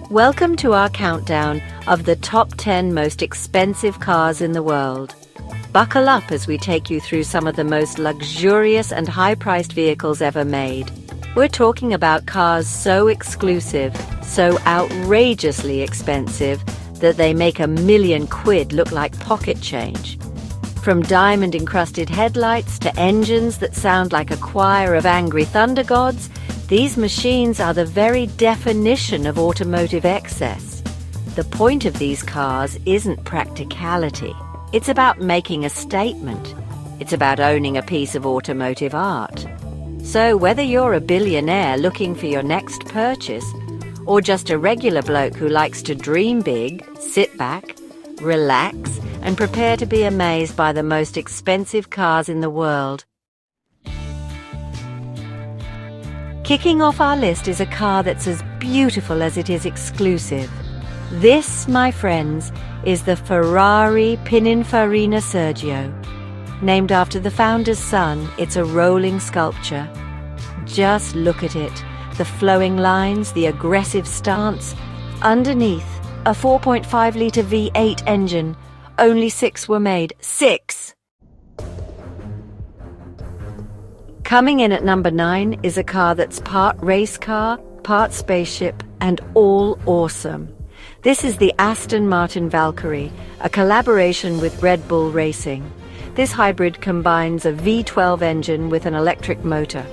Welcome to our countdown of the top 10 most expensive cars in the world. Buckle up as we take you through some of the most luxurious and high-priced vehicles ever made. We're talking about cars so exclusive, so outrageously expensive, that they make £1 million look like pocket change. From diamond-encrusted headlights to engines that sound like a choir of angry thunder gods, these machines are the very definition of automotive excess. The point of these cars isn't practicality. It's about making a statement. It's about owning a piece of automotive art. So whether you're a billionaire looking for your next purchase, or just a regular bloke who likes to dream big, sit back, relax, and prepare to be amazed by the most expensive cars in the world. Kicking off our list is a car that's as beautiful as it is exclusive. This, my friends, is the Ferrari Pininfarina Sergio. Named after the founder's son, it's a rolling sculpture. Just look at it, the flowing lines, the aggressive stance. Underneath, a 4.5-litre V8 engine. Only 6 were made. 6! Coming in at number 9 is a car that's part race car, part spaceship, and all awesome. This is the Aston Martin Valkyrie, a collaboration with Red Bull Racing. This hybrid combines a V12 engine with an electric motor.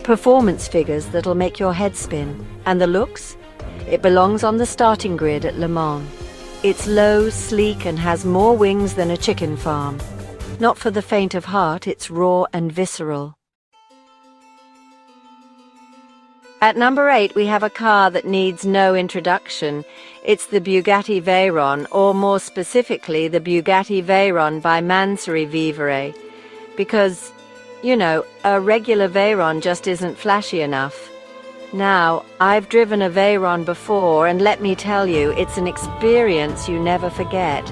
Performance figures that'll make your head spin. And the looks? It belongs on the starting grid at Le Mans. It's low, sleek, and has more wings than a chicken farm. Not for the faint of heart, it's raw and visceral. At number 8, we have a car that needs no introduction. It's the Bugatti Veyron, or more specifically, the Bugatti Veyron by Mansory Vivere. Because, you know, a regular Veyron just isn't flashy enough. Now, I've driven a Veyron before, and let me tell you, it's an experience you never forget.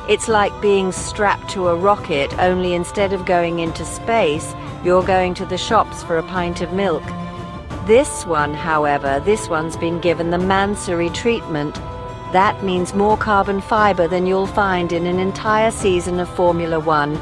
It's like being strapped to a rocket, only instead of going into space, you're going to the shops for a pint of milk. This one, however, this one's been given the Mansory treatment. That means more carbon fiber than you'll find in an entire season of Formula One.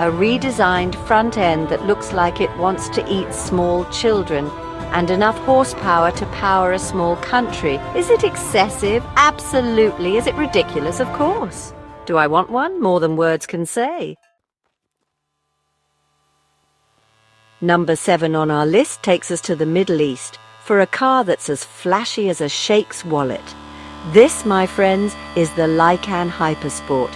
A redesigned front end that looks like it wants to eat small children, and enough horsepower to power a small country. Is it excessive? Absolutely. Is it ridiculous? Of course. Do I want one? More than words can say. Number 7 on our list takes us to the Middle East for a car that's as flashy as a sheikh's wallet. This, my friends, is the Lykan Hypersport.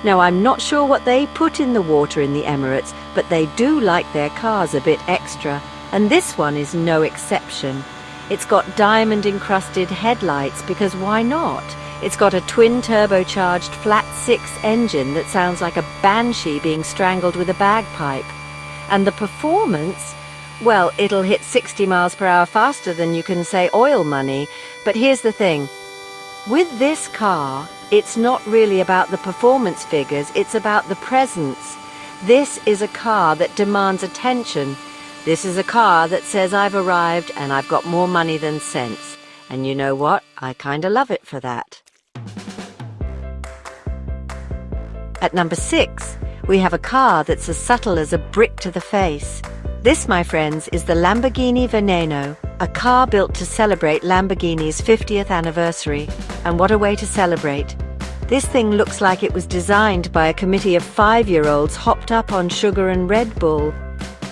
Now, I'm not sure what they put in the water in the Emirates, but they do like their cars a bit extra, and this one is no exception. It's got diamond-encrusted headlights, because why not? It's got a twin-turbocharged flat-six engine that sounds like a banshee being strangled with a bagpipe. And the performance, well, it'll hit 60 miles per hour faster than you can say oil money. But here's the thing. With this car, it's not really about the performance figures, it's about the presence. This is a car that demands attention. This is a car that says I've arrived and I've got more money than sense. And you know what? I kinda love it for that. At number 6, we have a car that's as subtle as a brick to the face. This, my friends, is the Lamborghini Veneno, a car built to celebrate Lamborghini's 50th anniversary. And what a way to celebrate. This thing looks like it was designed by a committee of 5-year-olds hopped up on sugar and Red Bull.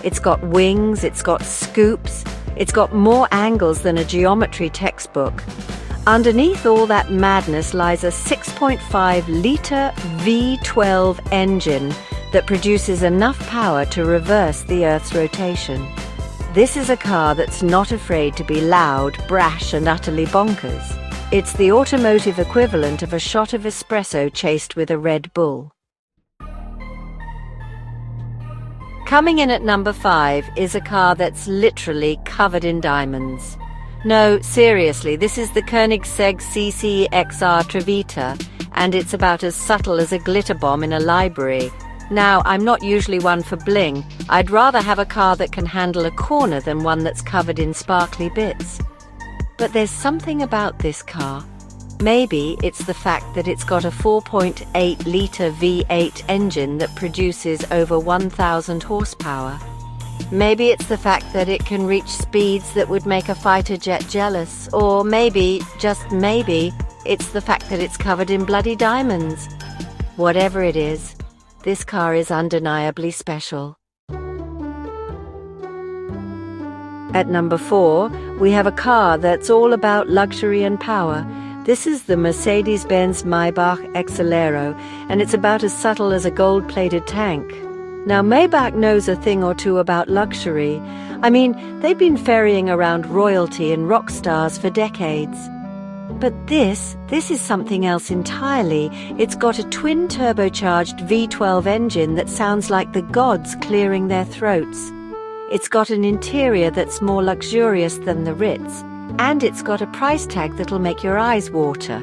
It's got wings, it's got scoops, it's got more angles than a geometry textbook. Underneath all that madness lies a 6.5-litre V12 engine that produces enough power to reverse the Earth's rotation. This is a car that's not afraid to be loud, brash, and utterly bonkers. It's the automotive equivalent of a shot of espresso chased with a Red Bull. Coming in at number 5 is a car that's literally covered in diamonds. No, seriously, this is the Koenigsegg CC-XR Trevita, and it's about as subtle as a glitter bomb in a library. Now, I'm not usually one for bling. I'd rather have a car that can handle a corner than one that's covered in sparkly bits. But there's something about this car. Maybe it's the fact that it's got a 4.8-litre V8 engine that produces over 1,000 horsepower. Maybe it's the fact that it can reach speeds that would make a fighter jet jealous. Or maybe, just maybe, it's the fact that it's covered in bloody diamonds. Whatever it is, this car is undeniably special. At number 4, we have a car that's all about luxury and power. This is the Mercedes-Benz Maybach Exelero, and it's about as subtle as a gold-plated tank. Now, Maybach knows a thing or two about luxury. I mean, they've been ferrying around royalty and rock stars for decades. But this is something else entirely. It's got a twin-turbocharged V12 engine that sounds like the gods clearing their throats. It's got an interior that's more luxurious than the Ritz, and it's got a price tag that'll make your eyes water.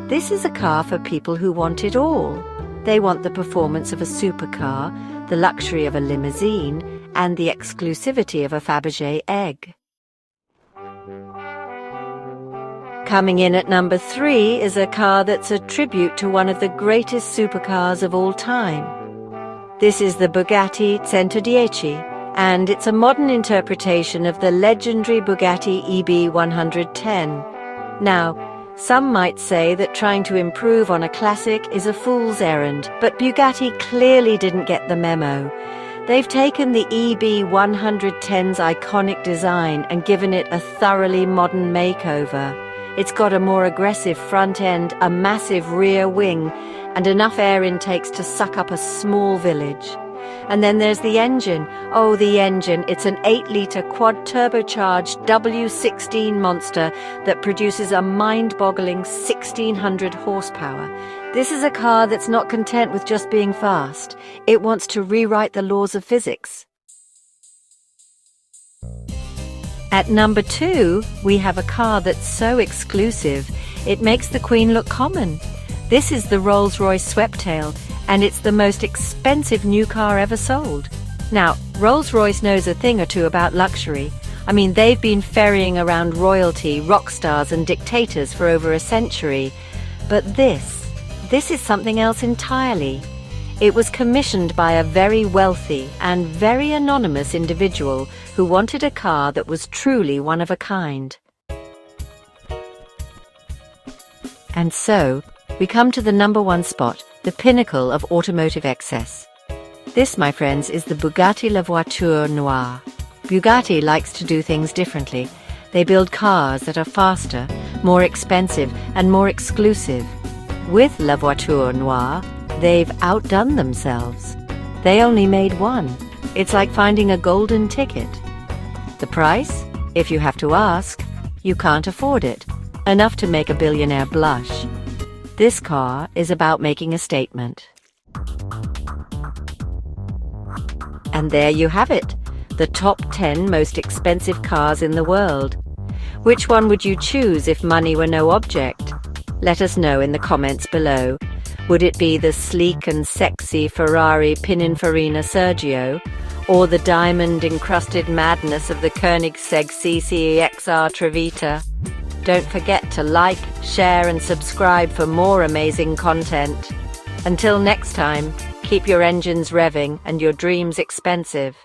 This is a car for people who want it all. They want the performance of a supercar, the luxury of a limousine, and the exclusivity of a Fabergé egg. Coming in at number 3 is a car that's a tribute to one of the greatest supercars of all time. This is the Bugatti 110, and it's a modern interpretation of the legendary Bugatti EB110. Now, some might say that trying to improve on a classic is a fool's errand, but Bugatti clearly didn't get the memo. They've taken the EB110's iconic design and given it a thoroughly modern makeover. It's got a more aggressive front end, a massive rear wing, and enough air intakes to suck up a small village. And then there's the engine. Oh, the engine. It's an 8-litre quad-turbocharged W16 monster that produces a mind-boggling 1,600 horsepower. This is a car that's not content with just being fast. It wants to rewrite the laws of physics. At number 2, we have a car that's so exclusive, it makes the Queen look common. This is the Rolls-Royce Sweptail, and it's the most expensive new car ever sold. Now, Rolls-Royce knows a thing or two about luxury. I mean, they've been ferrying around royalty, rock stars, and dictators for over a century. But this is something else entirely. It was commissioned by a very wealthy and very anonymous individual who wanted a car that was truly one of a kind. And so, we come to the number 1 spot, the pinnacle of automotive excess. This, my friends, is the Bugatti La Voiture Noire. Bugatti likes to do things differently. They build cars that are faster, more expensive, and more exclusive. With La Voiture Noire, they've outdone themselves. They only made one. It's like finding a golden ticket. The price? If you have to ask, you can't afford it. Enough to make a billionaire blush. This car is about making a statement. And there you have it, the top 10 most expensive cars in the world. Which one would you choose if money were no object? Let us know in the comments below. Would it be the sleek and sexy Ferrari Pininfarina Sergio, or the diamond-encrusted madness of the Koenigsegg CC-XR Trevita? Don't forget to like, share and subscribe for more amazing content. Until next time, keep your engines revving and your dreams expensive.